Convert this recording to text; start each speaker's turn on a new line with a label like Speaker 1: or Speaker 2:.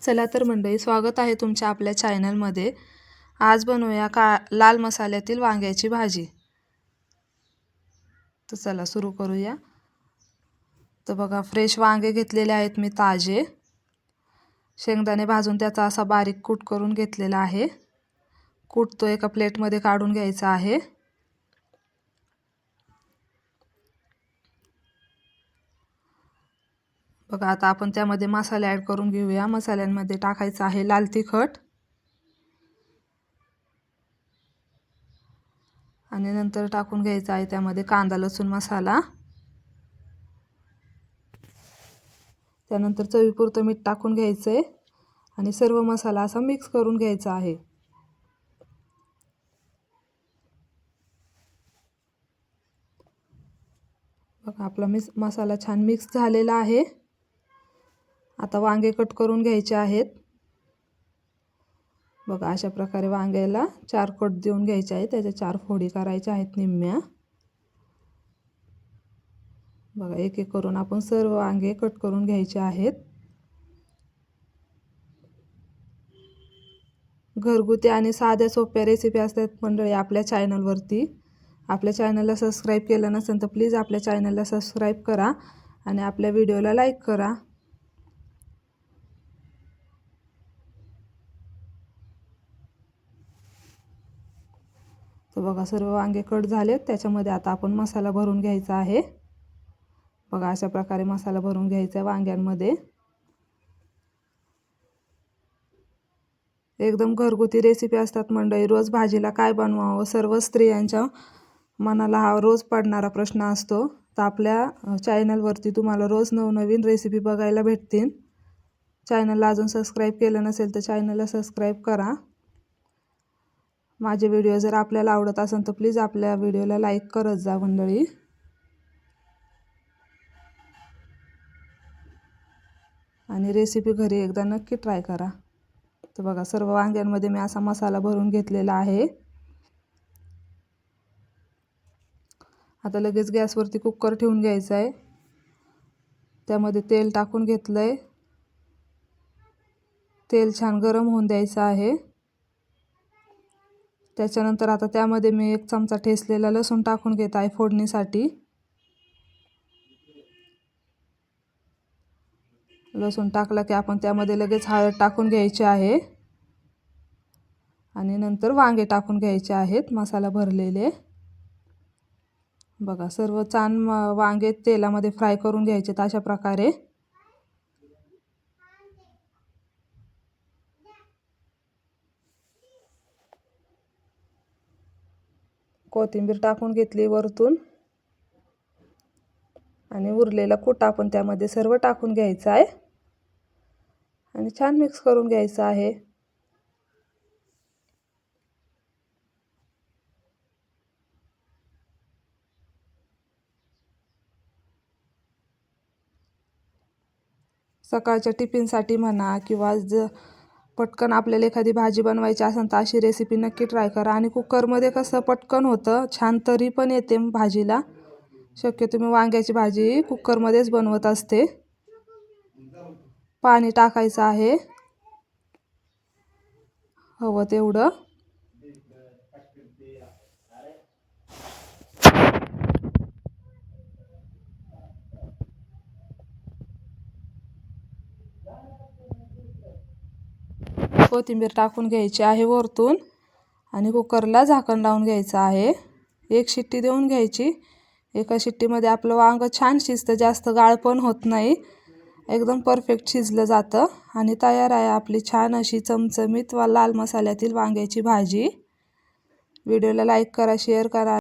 Speaker 1: चला तर मंडळी, स्वागत आहे तुमच्या आपल्या चॅनलमध्ये। आज बनवूया लाल मसाल्यातील वांग्याची भाजी। तर चला सुरू करूया। तर बघा, फ्रेश वांगे घेतलेले आहेत मी ताजे। शेंगदाणे भाजून त्याचा असा बारीक कूट करून घेतलेला आहे। कूट तो एका प्लेटमध्ये काढून घ्यायचा आहे। बघा, आता आपण त्यामध्ये मसाले ॲड करून घेऊया। मसाल्यांमध्ये टाकायचं आहे लाल तिखट, आणि नंतर टाकून घ्यायचा आहे त्यामध्ये कांदा लसूण मसाला। त्यानंतर चवीपुरतं मीठ टाकून घ्यायचे आणि सर्व मसाला असा मिक्स करून घ्यायचा आहे। बघा, आपला मसाला छान मिक्स झालेला आहे। आता वांगे कट करून घ्यायचे आहेत। बघा, अशा प्रकारे वांग्याला 4 कट देऊन घ्यायचे आहेत। त्याच्या 4 फोडी करायच्या आहेत निम्म्या। बघा, एक एक करून आपण सर्व वांगे कट करून घ्यायचे आहेत। घरगुती आणि साध्या सोप्या रेसिपी असतात मंडळी आपल्या चॅनलवरती। आपल्या चॅनलला सबस्क्राईब केलं नसेल तर प्लीज आपल्या चॅनलला सबस्क्राईब करा आणि आपल्या व्हिडिओला लाईक करा। तर बघा, सर्व वांगे कट झालेत। त्याच्यामध्ये आता आपण मसाला भरून घ्यायचा आहे। बघा, अशा प्रकारे मसाला भरून घ्यायचा आहे वांग्यांमध्ये। एकदम घरगुती रेसिपी असतात मंडळी। रोज भाजीला काय बनवावं, सर्व स्त्रियांच्या मनाला हा रोज पडणारा प्रश्न असतो। तर आपल्या चॅनलवरती तुम्हाला रोज नवनवीन रेसिपी बघायला भेटतील। चॅनलला अजून सबस्क्राईब केलं नसेल तर चॅनलला सबस्क्राईब करा। माझे व्हिडिओ जर आपल्याला आवडत असेल तर प्लीज आपल्या व्हिडिओला लाईक करत जा मंडळी। आणि रेसिपी घरी एकदा नक्की ट्राय करा। तर बघा, सर्व वांग्यांमध्ये मी असा मसाला भरून घेतलेला आहे। आता लगेच गॅसवरती कुकर ठेवून घ्यायचा आहे। त्यामध्ये तेल टाकून घेतलंय। तेल छान गरम होऊन द्यायचं आहे। त्याच्यानंतर आता त्यामध्ये मी 1 चमचा ठेचलेला लसूण टाकून घेत आहे फोडणीसाठी। लसूण टाकला की आपण त्यामध्ये लगेच हळद टाकून घ्यायची आहे आणि नंतर वांगे टाकून घ्यायचे आहेत मसाला भरलेले। बघा, सर्व छान वांगे तेलामध्ये फ्राय करून घ्यायचे अशा प्रकारे। कोथिंबीर टाकून घेतली वरतून आणि उरलेला कूट आपण त्यामध्ये सर्व टाकून घ्यायचा आहे आणि छान मिक्स करून घ्यायचं आहे। सकाळच्या टिफिनसाठी म्हणा किंवा पटकन आपल्याला एखादी भाजी बनवायची असेल तर अशी रेसिपी नक्की ट्राय करा। आणि कुकरमध्ये कसं पटकन होतं, छान तरी पण येते भाजीला। शक्यतो मी वांग्याची भाजी कुकरमध्येच बनवत असते। पाणी टाकायचं आहे हवं तेवढं। कोथिंबीर टाकून घ्यायची आहे वरतून आणि कुकरला झाकण लावून घ्यायचं आहे। 1 शिट्टी देऊन घ्यायची। एका शिट्टीमध्ये आपलं वांग छान शिजतं, जास्त गाळ पण होत नाही, एकदम परफेक्ट शिजलं जातं। आणि तयार आहे आपली छान अशी चमचमीत व लाल मसाल्यातील वांग्याची भाजी। व्हिडिओला लाईक करा, शेअर करा।